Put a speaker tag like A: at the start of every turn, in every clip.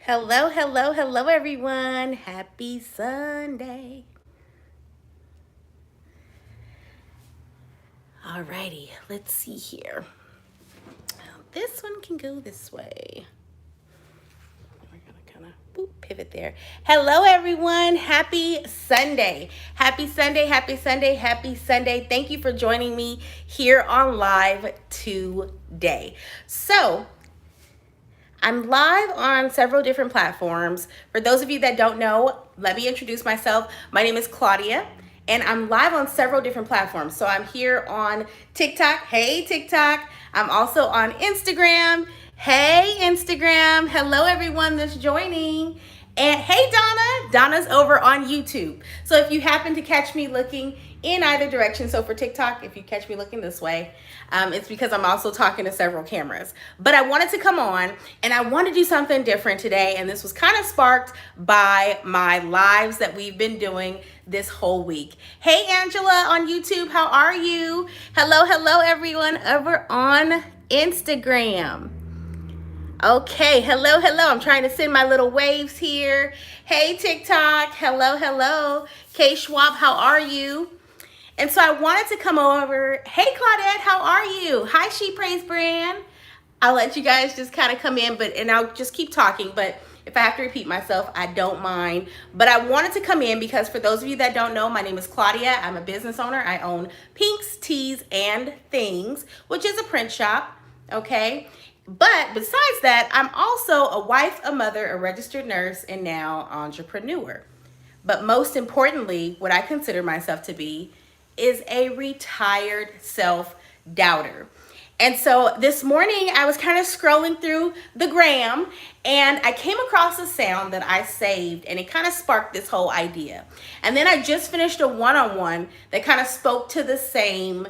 A: Hello, hello, hello, everyone. Happy Sunday. Alrighty, let's see here. This one can go this way. We're gonna kind of pivot there. Hello, everyone. Happy Sunday. Happy Sunday, happy Sunday, happy Sunday. Thank you for joining me here on live today. So, I'm live on several different platforms. For those of you that don't know, let me introduce myself. My name is Claudia, and I'm live on several different platforms. So I'm here on TikTok. Hey, TikTok. I'm also on Instagram. Hey, Instagram. Hello, everyone that's joining. And hey, Donna. Donna's over on YouTube. So if you happen to catch me looking in either direction, so for TikTok, if you catch me looking this way, it's because I'm also talking to several cameras. But I wanted to come on and I want to do something different today. And this was kind of sparked by my lives that we've been doing this whole week. Hey, Angela on YouTube, how are you? Hello, hello, everyone over on Instagram. Okay, hello, hello. I'm trying to send my little waves here. Hey, TikTok. Hello, hello. Kay Schwab, how are you? And so I wanted to come over. Hey, Claudette, how are you? Hi, She Praise Brand. I'll let you guys just kind of come in, and I'll just keep talking. But if I have to repeat myself, I don't mind. But I wanted to come in because for those of you that don't know, my name is Claudia. I'm a business owner. I own Pinks, Teas, and Things, which is a print shop. Okay. But besides that, I'm also a wife, a mother, a registered nurse, and now entrepreneur. But most importantly, what I consider myself to be is a retired self-doubter. And so this morning I was kind of scrolling through the gram and I came across a sound that I saved and it kind of sparked this whole idea. And then I just finished a one-on-one that kind of spoke to the same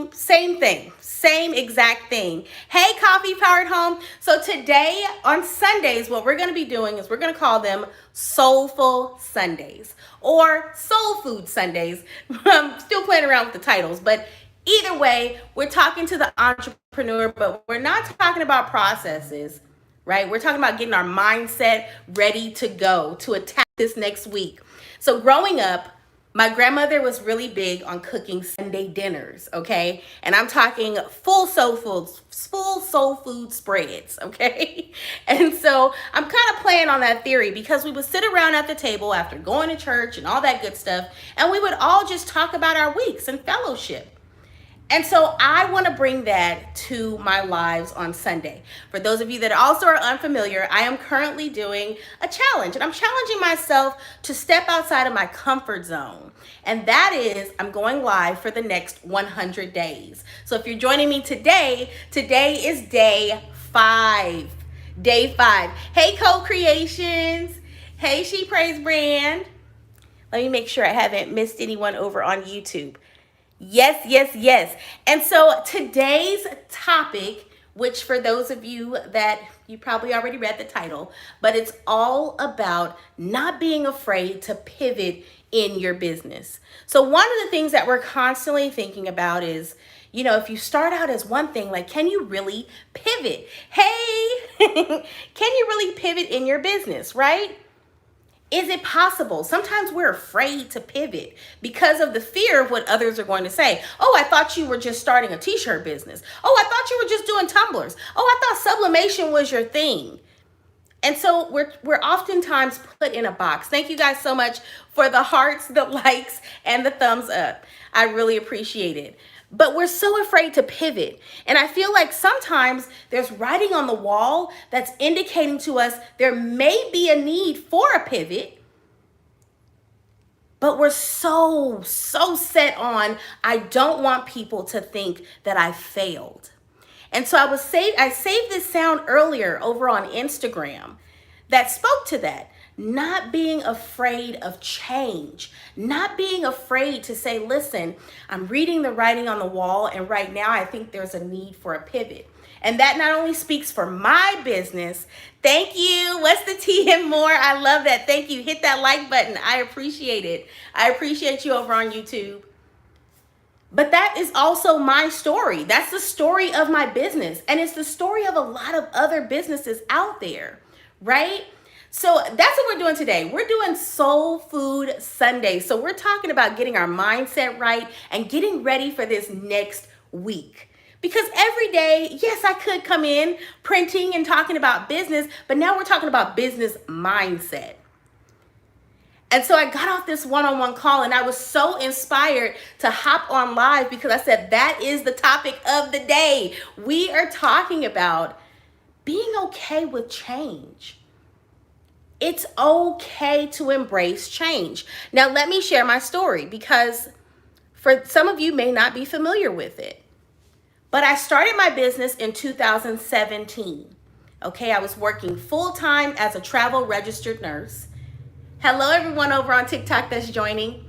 A: thing, same exact thing. Hey, Coffee Powered Home. So today on Sundays, what we're going to be doing is we're going to call them Soulful Sundays or Soul Food Sundays. I'm still playing around with the titles, but either way, we're talking to the entrepreneur, but we're not talking about processes, right? We're talking about getting our mindset ready to go to attack this next week. So growing up, my grandmother was really big on cooking Sunday dinners, okay? And I'm talking full soul food spreads, okay? And so I'm kind of playing on that theory because we would sit around at the table after going to church and all that good stuff, and we would all just talk about our weeks and fellowship. And so I want to bring that to my lives on Sunday. For those of you that also are unfamiliar, I am currently doing a challenge and I'm challenging myself to step outside of my comfort zone. And that is, I'm going live for the next 100 days. So if you're joining me today is day 5. Day 5. Hey, Co-Creations. Hey, She Praise Brand. Let me make sure I haven't missed anyone over on YouTube. Yes, yes, yes. And so today's topic, which for those of you that you probably already read the title, but it's all about not being afraid to pivot in your business. So one of the things that we're constantly thinking about is, if you start out as one thing, like, can you really pivot? Hey, can you really pivot in your business, right? Is it possible? Sometimes we're afraid to pivot because of the fear of what others are going to say. Oh, I thought you were just starting a t-shirt business. Oh, I thought you were just doing tumblers. Oh, I thought sublimation was your thing. And so we're oftentimes put in a box. Thank you guys so much for the hearts, the likes, and the thumbs up. I really appreciate it. But we're so afraid to pivot. And I feel like sometimes there's writing on the wall that's indicating to us there may be a need for a pivot. But we're so set on, I don't want people to think that I failed. And so I saved this sound earlier over on Instagram that spoke to that. Not being afraid of change, not being afraid to say, listen, I'm reading the writing on the wall, and right now I think there's a need for a pivot. And that not only speaks for my business. Thank you. What's the tea and more? I love that. Thank you. Hit that like button. I appreciate it. I appreciate you over on YouTube. But that is also my story. That's the story of my business. And it's the story of a lot of other businesses out there, right? So that's what we're doing today. We're doing Soul Food Sundays. So we're talking about getting our mindset right and getting ready for this next week. Because every day, yes, I could come in printing and talking about business, but now we're talking about business mindset. And so I got off this one-on-one call and I was so inspired to hop on live because I said, that is the topic of the day. We are talking about being okay with change. It's okay to embrace change. Now, let me share my story because for some of you may not be familiar with it. But I started my business in 2017. Okay, I was working full-time as a travel registered nurse. Hello, everyone over on TikTok that's joining.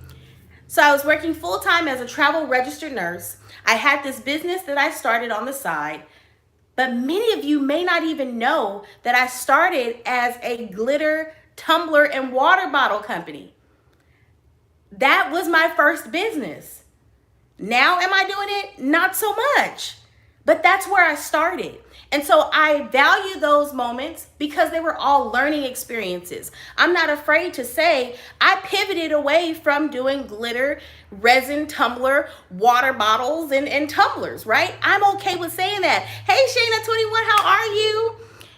A: So I was working full-time as a travel registered nurse. I had this business that I started on the side. But many of you may not even know that I started as a glitter, tumbler, and water bottle company. That was my first business. Now am I doing it? Not so much. But that's where I started. And so I value those moments because they were all learning experiences. I'm not afraid to say I pivoted away from doing glitter, resin, tumbler, water bottles, and tumblers, right? I'm okay with saying that. Hey, Shayna21, how are you?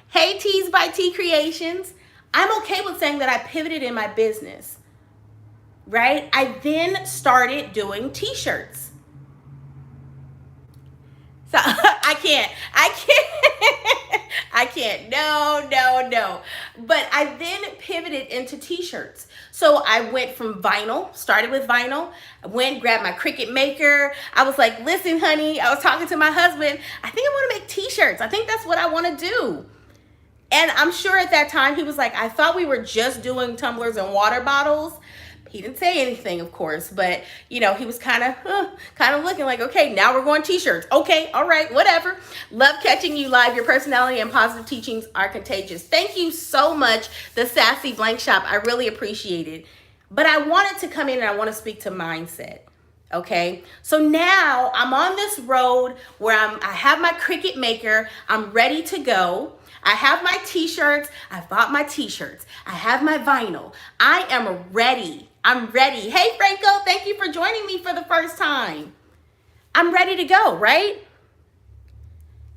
A: Hey, Tees by T Creations. I'm okay with saying that I pivoted in my business, right? I then started doing t-shirts. So I can't. No. But I then pivoted into t-shirts. So I went from vinyl, started with vinyl, grabbed my Cricut maker. I was like, listen, honey, I was talking to my husband. I think I want to make t-shirts. I think that's what I want to do. And I'm sure at that time he was like, I thought we were just doing tumblers and water bottles. He didn't say anything, of course, but he was kind of looking like, okay, now we're going t-shirts. Okay, all right, whatever. Love catching you live. Your personality and positive teachings are contagious. Thank you so much, the Sassy Blank Shop. I really appreciate it. But I wanted to come in and I want to speak to mindset. Okay, so now I'm on this road where I have my Cricut maker. I'm ready to go. I have my t-shirts. I bought my t-shirts. I have my vinyl. I am ready. I'm ready. Hey, Franco, thank you for joining me for the first time. I'm ready to go, right?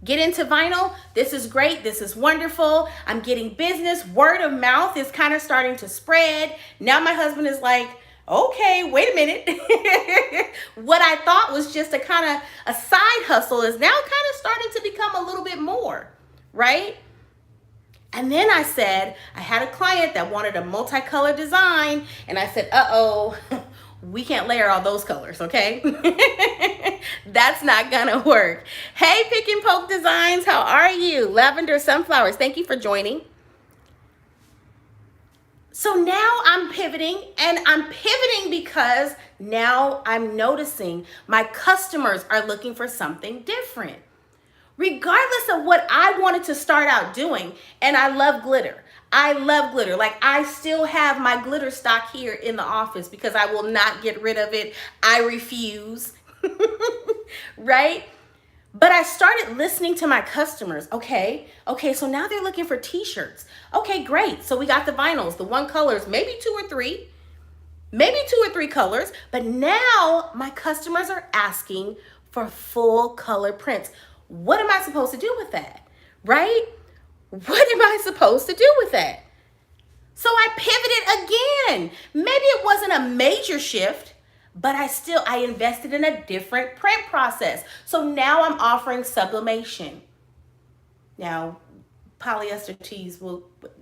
A: Get into vinyl. This is great. This is wonderful. I'm getting business. Word of mouth is kind of starting to spread. Now my husband is like, okay, wait a minute. What I thought was just a side hustle is now kind of starting to become a little bit more, right? And then I said, I had a client that wanted a multicolor design. And I said, uh-oh, we can't layer all those colors, okay? That's not gonna work. Hey, Pick and Poke Designs, how are you? Lavender Sunflowers, thank you for joining. So now I'm pivoting, and I'm pivoting because now I'm noticing my customers are looking for something different. Regardless of what I wanted to start out doing, and I love glitter. Like I still have my glitter stock here in the office because I will not get rid of it. I refuse, right? But I started listening to my customers. Okay, so now they're looking for t-shirts. Okay, great. So we got the vinyls, the one colors, maybe two or three colors. But now my customers are asking for full color prints. What am I supposed to do with that, right? What am I supposed to do with that? So I pivoted again. Maybe it wasn't a major shift, but I invested in a different print process. So now I'm offering sublimation. Now, polyester tees,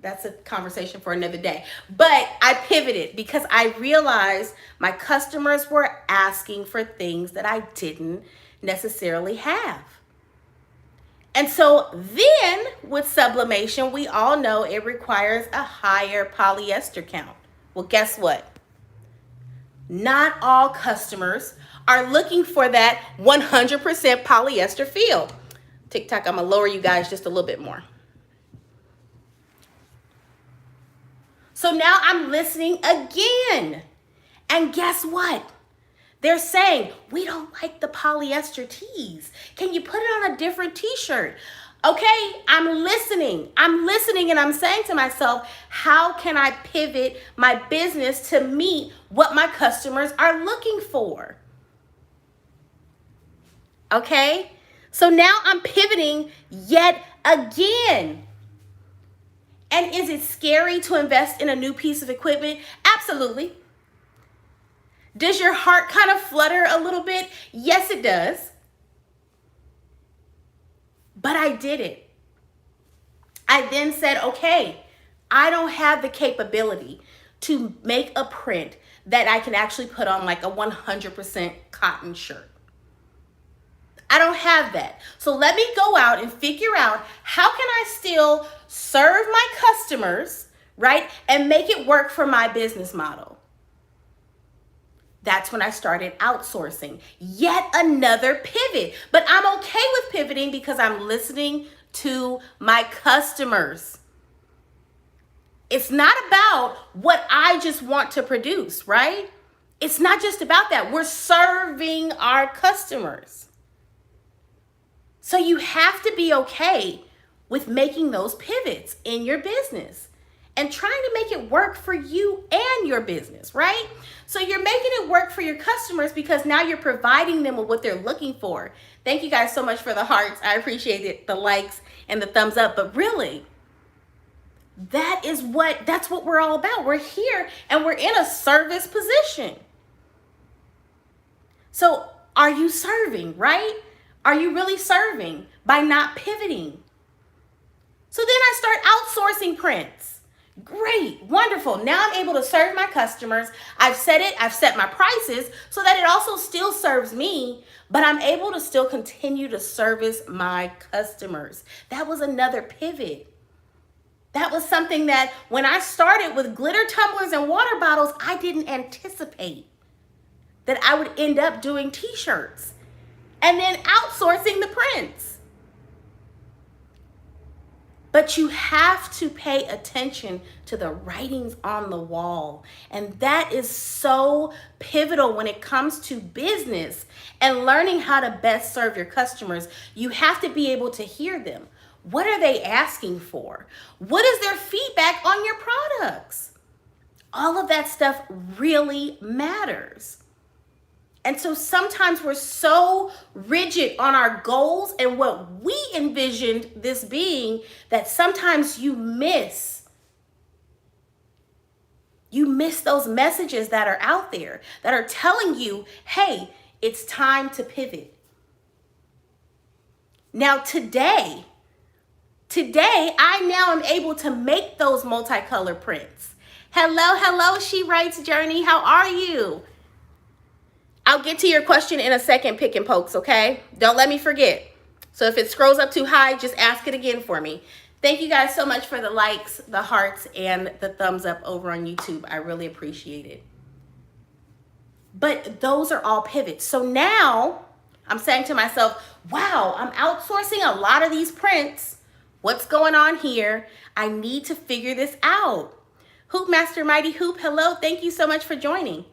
A: that's a conversation for another day. But I pivoted because I realized my customers were asking for things that I didn't necessarily have. And so then with sublimation, we all know it requires a higher polyester count. Well, guess what? Not all customers are looking for that 100% polyester feel. TikTok, I'm gonna lower you guys just a little bit more. So now I'm listening again. And guess what? They're saying, we don't like the polyester tees. Can you put it on a different t-shirt? Okay, I'm listening. I'm listening and I'm saying to myself, how can I pivot my business to meet what my customers are looking for? Okay, so now I'm pivoting yet again. And is it scary to invest in a new piece of equipment? Absolutely. Does your heart kind of flutter a little bit? Yes, it does. But I did it. I then said, okay, I don't have the capability to make a print that I can actually put on like a 100% cotton shirt. I don't have that. So let me go out and figure out how can I still serve my customers, right? And make it work for my business model. That's when I started outsourcing. Yet another pivot. But I'm okay with pivoting because I'm listening to my customers. It's not about what I just want to produce, right? It's not just about that. We're serving our customers. So you have to be okay with making those pivots in your business and trying to make it work for you and your business, right? So you're making it work for your customers because now you're providing them with what they're looking for. Thank you guys so much for the hearts. I appreciate it, the likes and the thumbs up. But really, that's what we're all about. We're here and we're in a service position. So are you serving, right? Are you really serving by not pivoting? So then I start outsourcing prints. Great, wonderful. Now I'm able to serve my customers. I've set my prices so that it also still serves me, but I'm able to still continue to service my customers. That was another pivot. That was something that when I started with glitter tumblers and water bottles, I didn't anticipate that I would end up doing t-shirts and then outsourcing the prints. But you have to pay attention to the writings on the wall. And that is so pivotal when it comes to business and learning how to best serve your customers. You have to be able to hear them. What are they asking for? What is their feedback on your products? All of that stuff really matters. And so sometimes we're so rigid on our goals and what we envisioned this being that sometimes you miss those messages that are out there that are telling you, hey, it's time to pivot. Now today, I now am able to make those multicolor prints. Hello, She Writes Journey. How are you? I'll get to your question in a second, pick and pokes, okay? Don't let me forget. So if it scrolls up too high, just ask it again for me. Thank you guys so much for the likes, the hearts, and the thumbs up over on YouTube. I really appreciate it. But those are all pivots. So now I'm saying to myself, wow, I'm outsourcing a lot of these prints. What's going on here? I need to figure this out. Hoop Master Mighty Hoop, hello. Thank you so much for joining.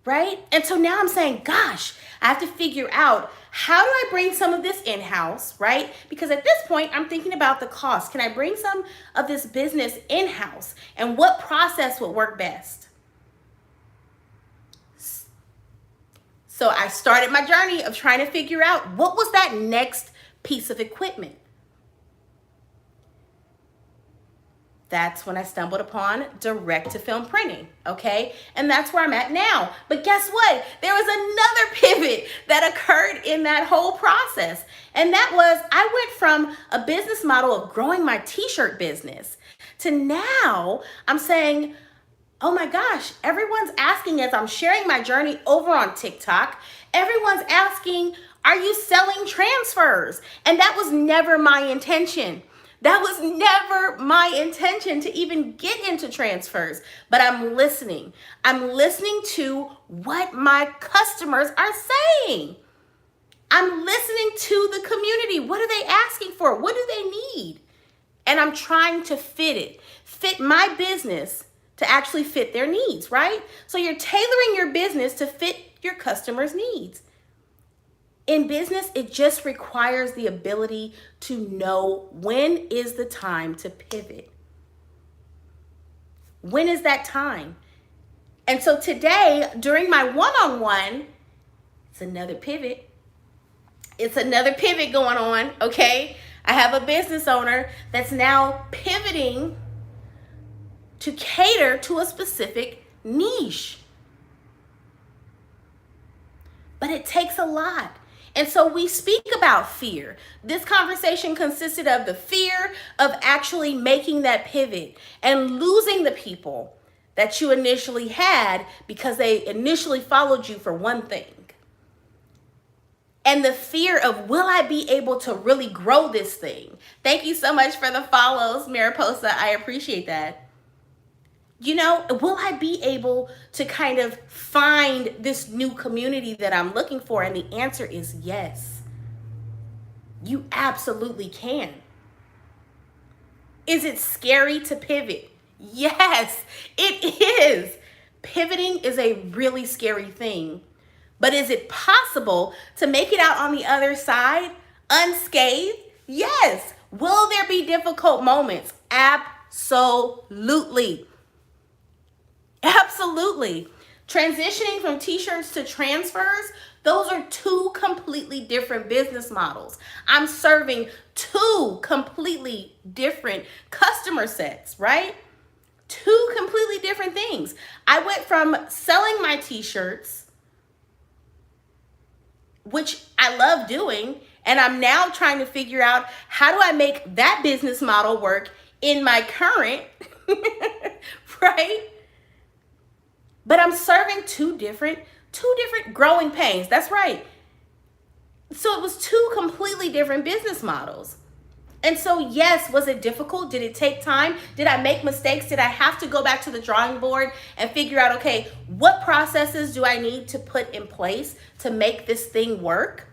A: Right? And so now I'm saying, gosh, I have to figure out how do I bring some of this in-house, right? Because at this point, I'm thinking about the cost. Can I bring some of this business in-house? And what process would work best? So I started my journey of trying to figure out what was that next piece of equipment. That's when I stumbled upon direct-to-film printing, okay? And that's where I'm at now. But guess what? There was another pivot that occurred in that whole process. And that was I went from a business model of growing my t-shirt business to now I'm saying, oh my gosh, everyone's asking as I'm sharing my journey over on TikTok, everyone's asking, are you selling transfers? And that was never my intention. That was never my intention to even get into transfers, but I'm listening. I'm listening to what my customers are saying. I'm listening to the community. What are they asking for? What do they need? And I'm trying to fit my business to actually fit their needs, right? So you're tailoring your business to fit your customers' needs. In business, it just requires the ability to know when is the time to pivot. When is that time? And so today, during my one-on-one, it's another pivot. It's another pivot going on, okay? I have a business owner that's now pivoting to cater to a specific niche. But it takes a lot. And so we speak about fear. This conversation consisted of the fear of actually making that pivot and losing the people that you initially had because they initially followed you for one thing. And the fear of, will I be able to really grow this thing? Thank you so much for the follows, Mariposa. I appreciate that. You know, will I be able to kind of find this new community that I'm looking for? And the answer is yes. You absolutely can. Is it scary to pivot? Yes, it is. Pivoting is a really scary thing. But is it possible to make it out on the other side unscathed? Yes. Will there be difficult moments? Absolutely. Absolutely. Transitioning from t-shirts to transfers, those are two completely different business models. I'm serving two completely different customer sets, right? Two completely different things. I went from selling my t-shirts, which I love doing, and I'm now trying to figure out, how do I make that business model work in my current, right? But I'm serving two different growing pains. That's right. So it was two completely different business models. And so, yes, was it difficult? Did it take time? Did I make mistakes? Did I have to go back to the drawing board and figure out, okay, what processes do I need to put in place to make this thing work?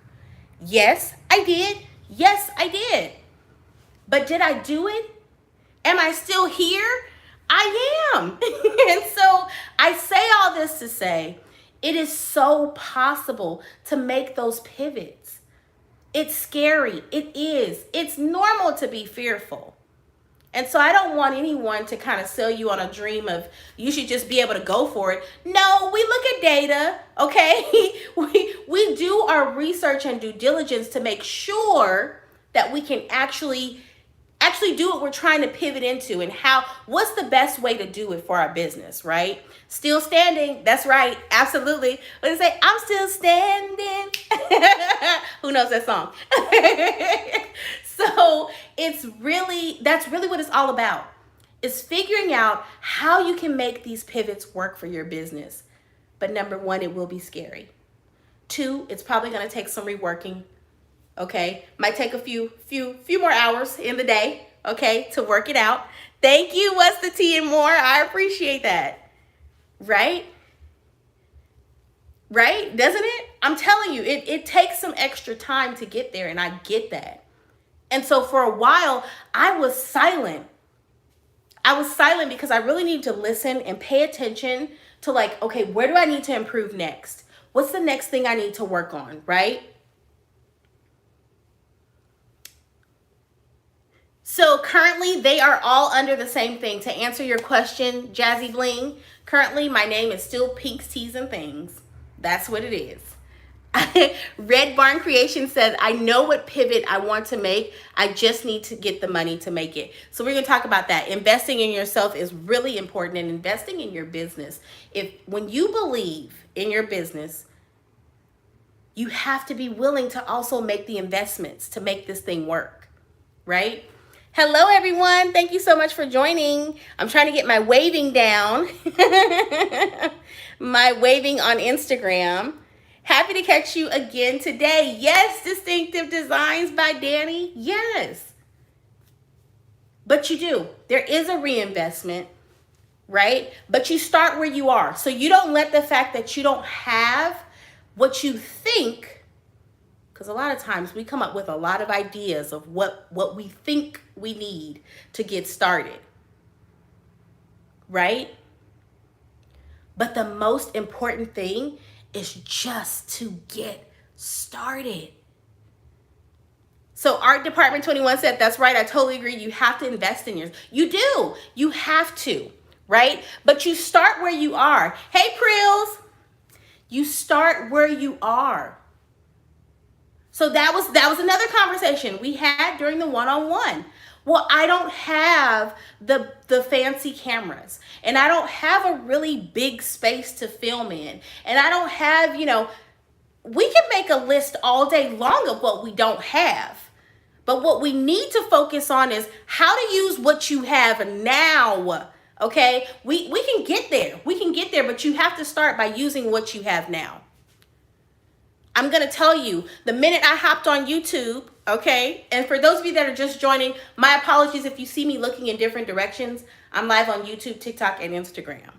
A: Yes, I did. Yes, I did. But did I do it? Am I still here? I am. And so I say all this to say, it is so possible to make those pivots. It's scary. It is. It's normal to be fearful. And so I don't want anyone to kind of sell you on a dream of you should just be able to go for it. No, we look at data, okay? we do our research and due diligence to make sure that we can actually do what we're trying to pivot into, and what's the best way to do it for our business, right? Still standing. That's right. Absolutely. When they say, I'm still standing. Who knows that song? So that's really what it's all about, is figuring out how you can make these pivots work for your business. But number one, it will be scary. Two, it's probably going to take some reworking. Okay, might take a few more hours in the day, okay, to work it out. Thank you, What's the Tea and More. I appreciate that. Right? Right? Doesn't it? I'm telling you, it takes some extra time to get there, and I get that. And so for a while, I was silent. I was silent because I really need to listen and pay attention to, like, okay, where do I need to improve next? What's the next thing I need to work on, right? So currently, they are all under the same thing. To answer your question, Jazzy Bling, currently my name is still Pinks, Teas, and Things. That's what it is. Red Barn Creation says, I know what pivot I want to make. I just need to get the money to make it. So we're going to talk about that. Investing in yourself is really important, and investing in your business. When you believe in your business, you have to be willing to also make the investments to make this thing work, right? Hello, everyone. Thank you so much for joining. I'm trying to get my waving down. My waving on Instagram. Happy to catch you again today. Yes, Distinctive Designs by Danny. Yes. But you do. There is a reinvestment, right? But you start where you are. So you don't let the fact that you don't have what you think, because a lot of times we come up with a lot of ideas of what we think we need to get started, right? But the most important thing is just to get Start it. So Art Department 21 said, that's right, I totally agree. You have to invest in yours. You do. You have to, right? But you start where you are. Hey, Prills. You start where you are. So that was another conversation we had during the one-on-one. Well, I don't have the fancy cameras, and I don't have a really big space to film in, and I don't have, we can make a list all day long of what we don't have. But what we need to focus on is how to use what you have now. Okay? We can get there. We can get there, but you have to start by using what you have now. I'm going to tell you, the minute I hopped on YouTube, okay? And for those of you that are just joining, my apologies if you see me looking in different directions. I'm live on YouTube, TikTok, and Instagram.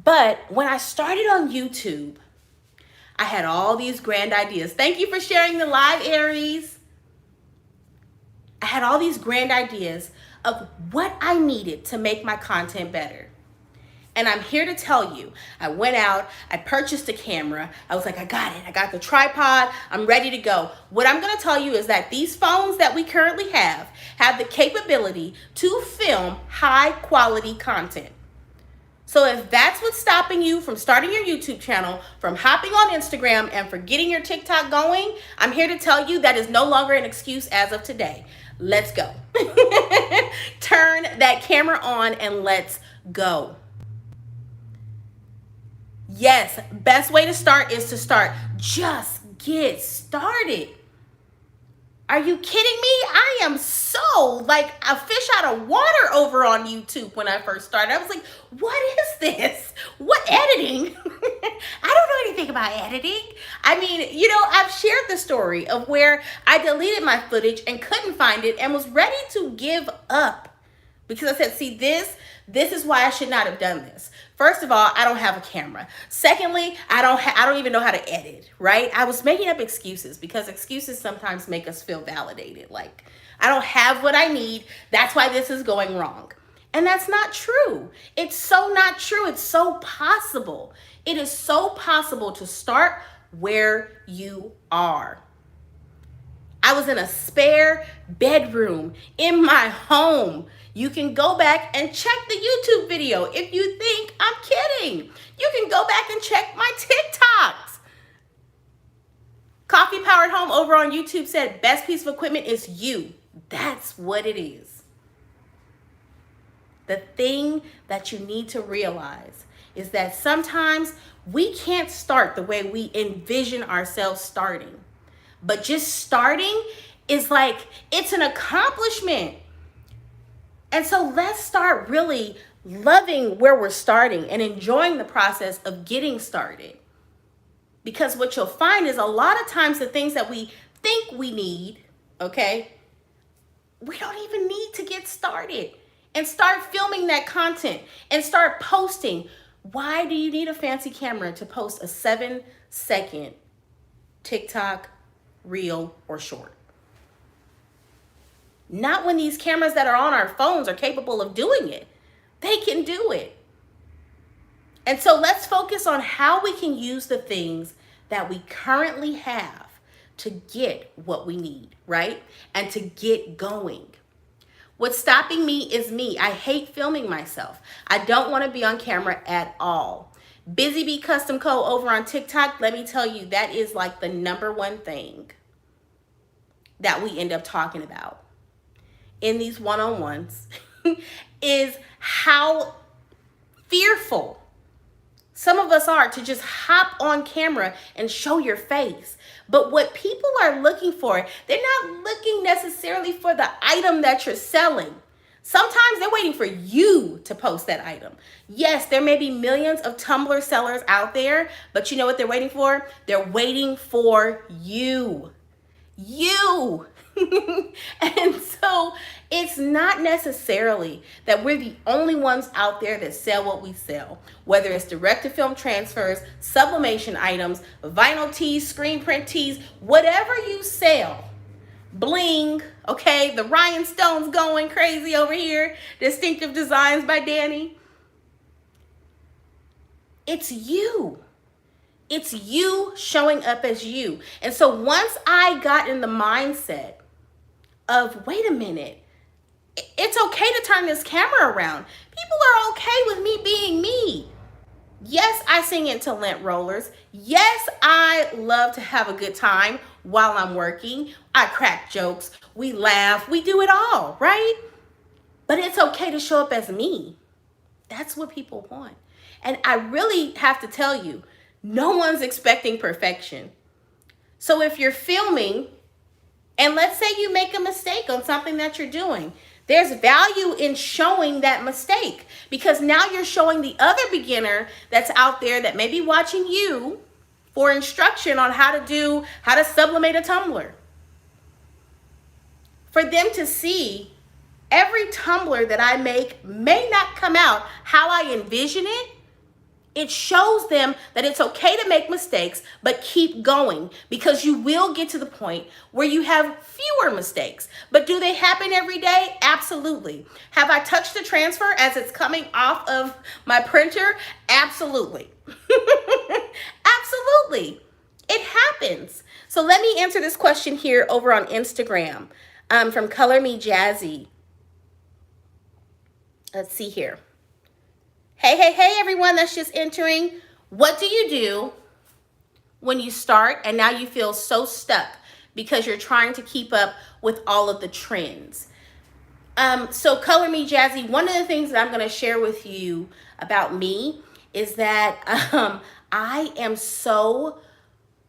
A: But when I started on YouTube, I had all these grand ideas. Thank you for sharing the live, Aries. I had all these grand ideas of what I needed to make my content better. And I'm here to tell you, I went out, I purchased a camera. I was like, I got it. I got the tripod. I'm ready to go. What I'm going to tell you is that these phones that we currently have the capability to film high quality content. So if that's what's stopping you from starting your YouTube channel, from hopping on Instagram, and for getting your TikTok going, I'm here to tell you that is no longer an excuse as of today. Let's go. Turn that camera on and let's go. Yes, best way to start is to start. Just get started. Are you kidding me? I am so like a fish out of water over on YouTube when I first started. I was like, what is this? What editing? I don't know anything about editing. I mean, I've shared the story of where I deleted my footage and couldn't find it and was ready to give up because I said, see, this is why I should not have done this. First of all, I don't have a camera. Secondly, I don't even know how to edit, right? I was making up excuses because excuses sometimes make us feel validated. Like, I don't have what I need. That's why this is going wrong. And that's not true. It's so not true. It's so possible. It is so possible to start where you are. I was in a spare bedroom in my home. You can go back and check the YouTube video if you think I'm kidding. You can go back and check my TikToks. Coffee Powered Home over on YouTube said, best piece of equipment is you. That's what it is. The thing that you need to realize is that sometimes we can't start the way we envision ourselves starting. But just starting is like, it's an accomplishment. And so let's start really loving where we're starting and enjoying the process of getting started. Because what you'll find is a lot of times the things that we think we need, okay, we don't even need to get started and start filming that content and start posting. Why do you need a fancy camera to post a 7-second TikTok, reel, or short? Not when these cameras that are on our phones are capable of doing it. They can do it. And so let's focus on how we can use the things that we currently have to get what we need, right? And to get going. What's stopping me is me. I hate filming myself. I don't want to be on camera at all. Busy Bee Custom Co. over on TikTok, let me tell you, that is like the #1 thing that we end up talking about in these one-on-ones is how fearful some of us are to just hop on camera and show your face. But what people are looking for, they're not looking necessarily for the item that you're selling. Sometimes they're waiting for you to post that item. Yes, there may be millions of Tumblr sellers out there, but you know what they're waiting for? They're waiting for you. You. And so it's not necessarily that we're the only ones out there that sell what we sell, whether it's direct-to-film transfers, sublimation items, vinyl tees, screen print tees, whatever you sell. Bling, okay, the rhinestones going crazy over here, Distinctive Designs by Danny. It's you. It's you showing up as you. And so once I got in the mindset of, wait a minute, it's okay to turn this camera around. People are okay with me being me. Yes, I sing into lint rollers. Yes, I love to have a good time while I'm working. I crack jokes. We laugh. We do it all, right? But it's okay to show up as me. That's what people want. And I really have to tell you, no one's expecting perfection. So if you're filming, and let's say you make a mistake on something that you're doing, there's value in showing that mistake, because now you're showing the other beginner that's out there that may be watching you for instruction on how to sublimate a tumbler. For them to see every tumbler that I make may not come out how I envision it. It shows them that it's okay to make mistakes, but keep going, because you will get to the point where you have fewer mistakes. But do they happen every day? Absolutely. Have I touched the transfer as it's coming off of my printer? Absolutely. Absolutely. It happens. So let me answer this question here over on Instagram from Color Me Jazzy. Let's see here. Hey, everyone that's just entering. What do you do when you start and now you feel so stuck because you're trying to keep up with all of the trends? So Color Me Jazzy, one of the things that I'm going to share with you about me is that I am so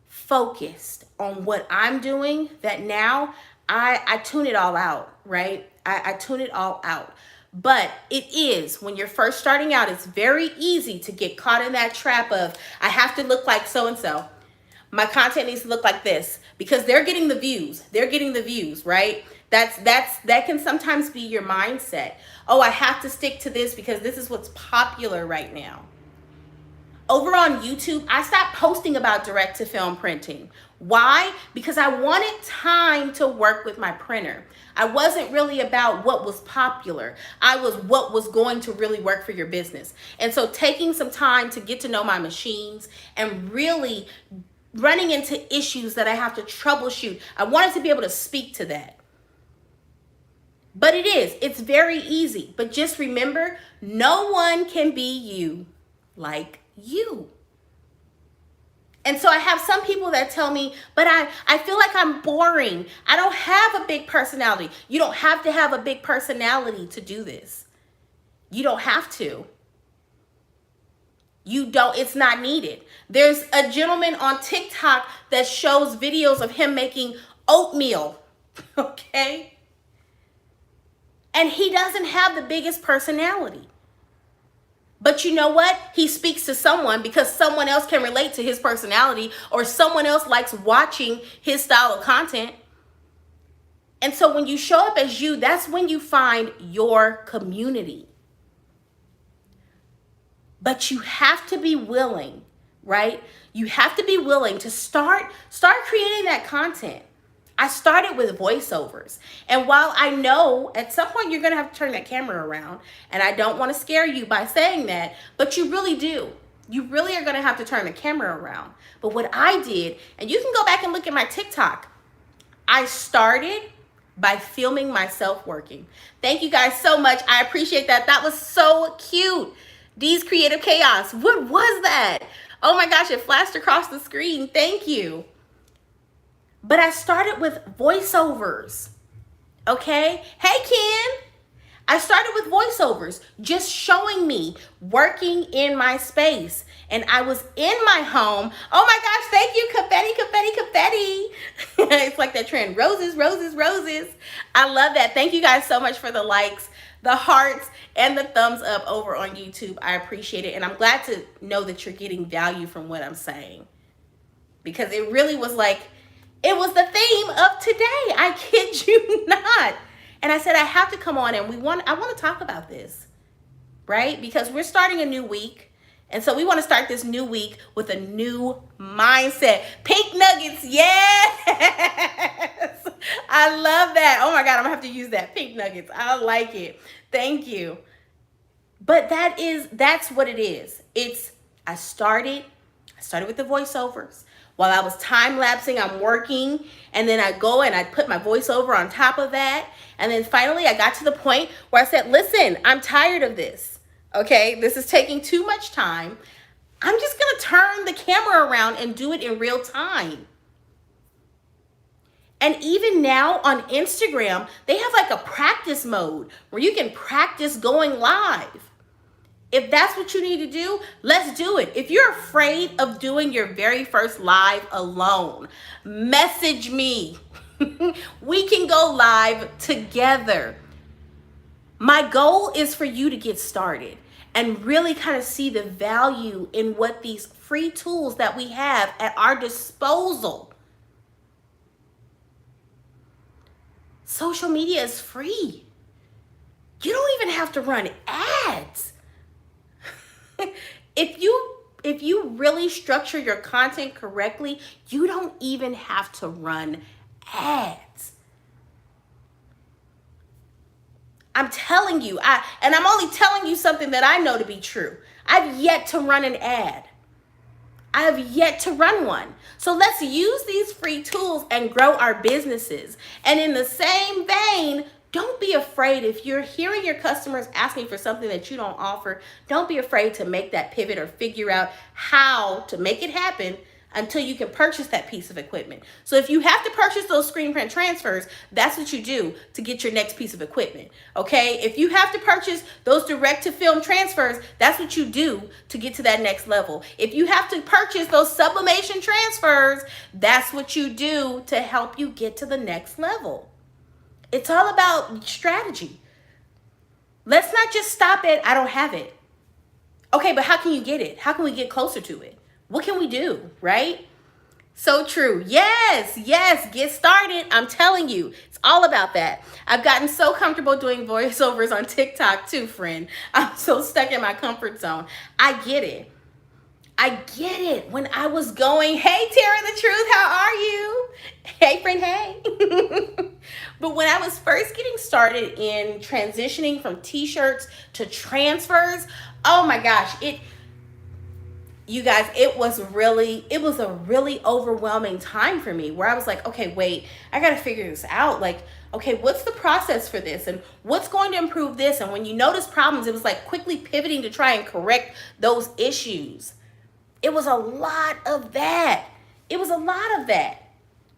A: focused on what I'm doing that now I tune it all out, right? I tune it all out. But it is, when you're first starting out, it's very easy to get caught in that trap of, I have to look like so-and-so. My content needs to look like this, because they're getting the views. They're getting the views, right? That can sometimes be your mindset. Oh, I have to stick to this because this is what's popular right now. Over on YouTube, I stopped posting about direct to film printing. Why? Because I wanted time to work with my printer. I wasn't really about what was popular. I was what was going to really work for your business. And so taking some time to get to know my machines and really running into issues that I have to troubleshoot, I wanted to be able to speak to that. But it's very easy. But just remember, no one can be you like you. And so I have some people that tell me, but I feel like I'm boring. I don't have a big personality. You don't have to have a big personality to do this. You don't have to. You don't, it's not needed. There's a gentleman on TikTok that shows videos of him making oatmeal, okay? And he doesn't have the biggest personality. But you know what? He speaks to someone because someone else can relate to his personality, or someone else likes watching his style of content. And so when you show up as you, that's when you find your community. But you have to be willing, right? You have to be willing to start creating that content. I started with voiceovers. And while I know at some point you're going to have to turn that camera around, and I don't want to scare you by saying that, but you really do. You really are going to have to turn the camera around. But what I did, and you can go back and look at my TikTok, I started by filming myself working. Thank you guys so much. I appreciate that. That was so cute. D's Creative Chaos. What was that? Oh my gosh, it flashed across the screen. Thank you. But I started with voiceovers, okay? Hey, Ken. I started with voiceovers, just showing me working in my space. And I was in my home. Oh my gosh, thank you. Confetti, confetti, confetti. It's like that trend. Roses, roses, roses. I love that. Thank you guys so much for the likes, the hearts, and the thumbs up over on YouTube. I appreciate it. And I'm glad to know that you're getting value from what I'm saying, because it really was like, it was the theme of today. I kid you not. And I said, I have to come on and I want to talk about this, right? Because we're starting a new week. And so we want to start this new week with a new mindset. Pink nuggets, yes! I love that. Oh my God, I'm gonna have to use that. Pink nuggets, I like it. Thank you. But that's what it is. I started started with the voiceovers. While I was time lapsing, I'm working, and then I go and I put my voiceover on top of that. And then finally I got to the point where I said, listen, I'm tired of this. Okay, this is taking too much time. I'm just gonna turn the camera around and do it in real time. And even now on Instagram, they have like a practice mode where you can practice going live. If that's what you need to do, let's do it. If you're afraid of doing your very first live alone, message me. We can go live together. My goal is for you to get started and really kind of see the value in what these free tools that we have at our disposal. Social media is free. You don't even have to run ads. If you really structure your content correctly, you don't even have to run ads. I'm telling you, and I'm only telling you something that I know to be true. I've yet to run an ad. I have yet to run one. So let's use these free tools and grow our businesses. And in the same vein, don't be afraid if you're hearing your customers asking for something that you don't offer. Don't be afraid to make that pivot or figure out how to make it happen until you can purchase that piece of equipment. So if you have to purchase those screen print transfers, that's what you do to get your next piece of equipment, okay? If you have to purchase those direct to film transfers, that's what you do to get to that next level. If you have to purchase those sublimation transfers, that's what you do to help you get to the next level. It's all about strategy. Let's not just stop at, I don't have it. Okay, but how can you get it? How can we get closer to it? What can we do, right? So true. Yes, get started. I'm telling you, it's all about that. I've gotten so comfortable doing voiceovers on TikTok too, friend. I'm so stuck in my comfort zone. I get it. When I was going, hey, Tara the Truth, how are you? Hey, friend, hey. But when I was first getting started in transitioning from t-shirts to transfers, oh my gosh, you guys, it was a really overwhelming time for me where I was like, okay, wait, I got to figure this out. Like, okay, what's the process for this? And what's going to improve this? And when you notice problems, it was like quickly pivoting to try and correct those issues. It was a lot of that.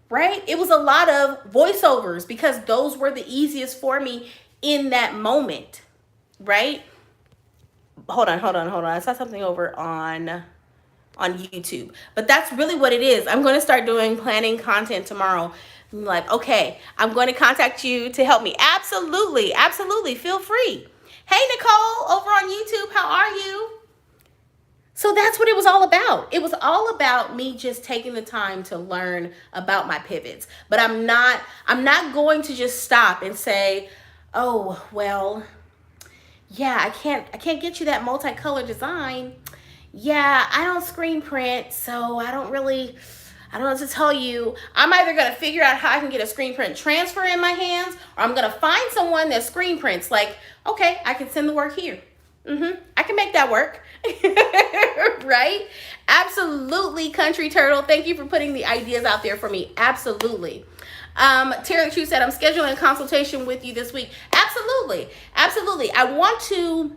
A: Right? It was a lot of voiceovers because those were the easiest for me in that moment, right? Hold on. I saw something over on YouTube, but that's really what it is. I'm going to start doing planning content tomorrow. I'm like, okay, I'm going to contact you to help me. Absolutely. Feel free. Hey, Nicole over on YouTube. How are you? So that's what it was all about. It was all about me just taking the time to learn about my pivots. But I'm not going to just stop and say, oh, well, yeah, I can't get you that multicolor design. Yeah, I don't screen print, so I don't know what to tell you. I'm either going to figure out how I can get a screen print transfer in my hands, or I'm going to find someone that screen prints. Like, okay, I can send the work here. I can make that work. Right? Absolutely, Country Turtle. Thank you for putting the ideas out there for me. Absolutely. Tara the Truth said, I'm scheduling a consultation with you this week. Absolutely. I want to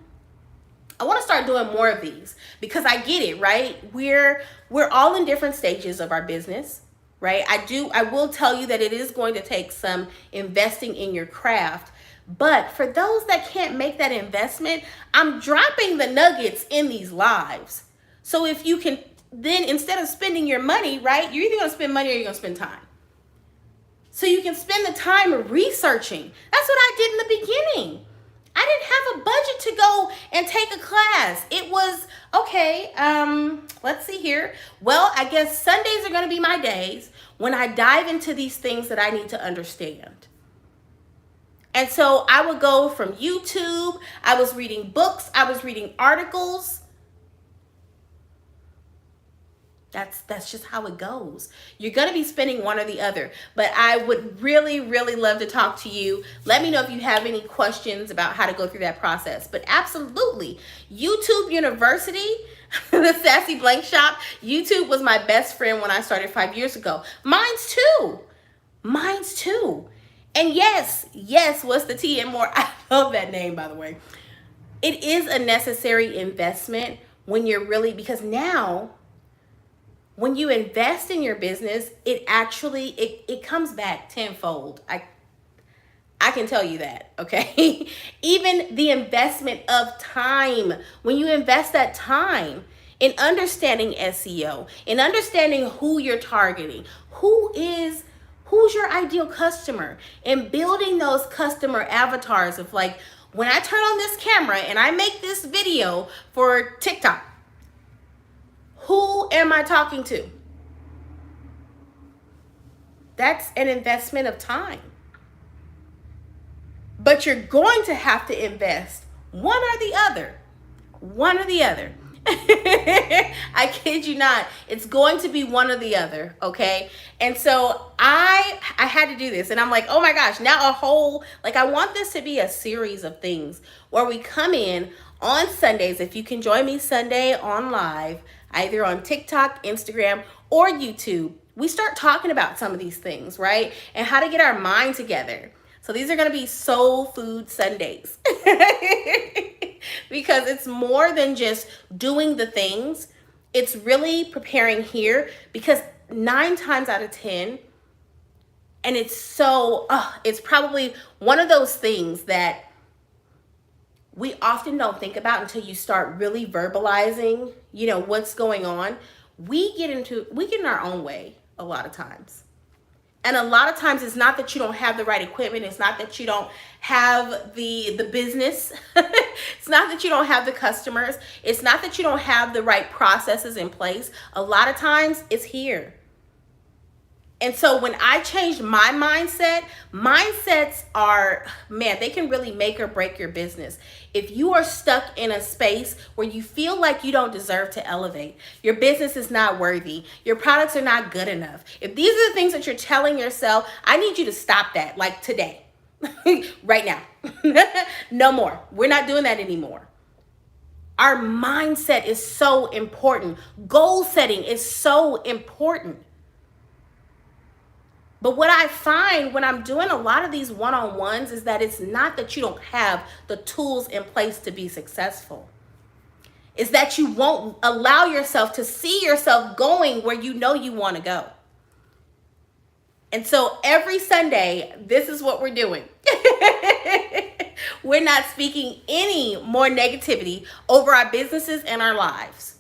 A: start doing more of these because I get it, right? We're all in different stages of our business, right? I will tell you that it is going to take some investing in your craft. But for those that can't make that investment, I'm dropping the nuggets in these lives. So if you can, then instead of spending your money, right, you're either going to spend money or you're going to spend time. So you can spend the time researching. That's what I did in the beginning. I didn't have a budget to go and take a class. It was, okay, let's see here. Well, I guess Sundays are going to be my days when I dive into these things that I need to understand. And so I would go from YouTube. I was reading books. I was reading articles. That's just how it goes. You're going to be spending one or the other. But I would really, really love to talk to you. Let me know if you have any questions about how to go through that process. But absolutely, YouTube University, The Sassy Blank Shop. YouTube was my best friend when I started 5 years ago. Mine's too. Mine's too. And yes, what's the T and more? I love that name, by the way. It is a necessary investment when you're really, because now when you invest in your business, it actually, it comes back tenfold. I can tell you that, okay? Even the investment of time, when you invest that time in understanding SEO, in understanding who you're targeting, who's your ideal customer, and building those customer avatars of like, when I turn on this camera and I make this video for TikTok, who am I talking to? That's an investment of time. But you're going to have to invest one or the other. One or the other. I kid you not. It's going to be one or the other, okay? And so I had to do this, and I'm like, oh my gosh, now I want this to be a series of things where we come in on Sundays. If you can join me Sunday on live, either on TikTok, Instagram, or YouTube, we start talking about some of these things, right? And how to get our mind together. So these are going to be Soul Food Sundays because it's more than just doing the things. It's really preparing here, because 9 times out of 10, and it's probably one of those things that we often don't think about until you start really verbalizing, what's going on. We get in our own way a lot of times. And a lot of times it's not that you don't have the right equipment. It's not that you don't have the business. It's not that you don't have the customers. It's not that you don't have the right processes in place. A lot of times it's here. And so when I changed my mindsets are, man, they can really make or break your business. If you are stuck in a space where you feel like you don't deserve to elevate, your business is not worthy, your products are not good enough. If these are the things that you're telling yourself, I need you to stop that, like today, right now. No more. We're not doing that anymore. Our mindset is so important. Goal setting is so important. But what I find when I'm doing a lot of these one-on-ones is that it's not that you don't have the tools in place to be successful. It's that you won't allow yourself to see yourself going where you know you want to go. And so every Sunday, this is what we're doing. We're not speaking any more negativity over our businesses and our lives.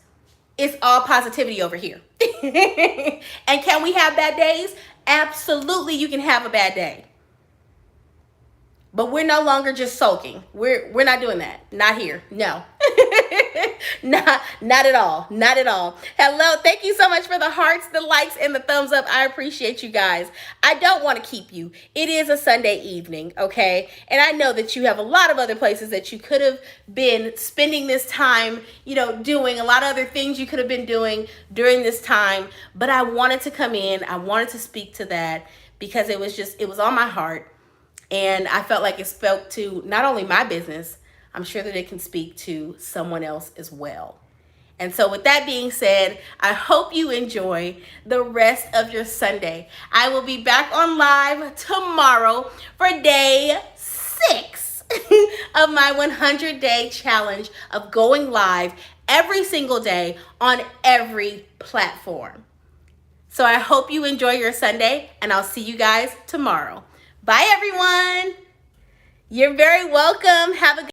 A: It's all positivity over here. And can we have bad days? Absolutely, you can have a bad day. But we're no longer just sulking. We're not doing that. Not here. No. Not at all. Not at all. Hello. Thank you so much for the hearts, the likes, and the thumbs up. I appreciate you guys. I don't want to keep you. It is a Sunday evening, okay? And I know that you have a lot of other places that you could have been spending this time, doing a lot of other things you could have been doing during this time. But I wanted to come in. I wanted to speak to that because it was on my heart. And I felt like it spoke to not only my business, I'm sure that it can speak to someone else as well. And so with that being said, I hope you enjoy the rest of your Sunday. I will be back on live tomorrow for day 6 of my 100-day challenge of going live every single day on every platform. So I hope you enjoy your Sunday, and I'll see you guys tomorrow. Bye, everyone. You're very welcome. Have a good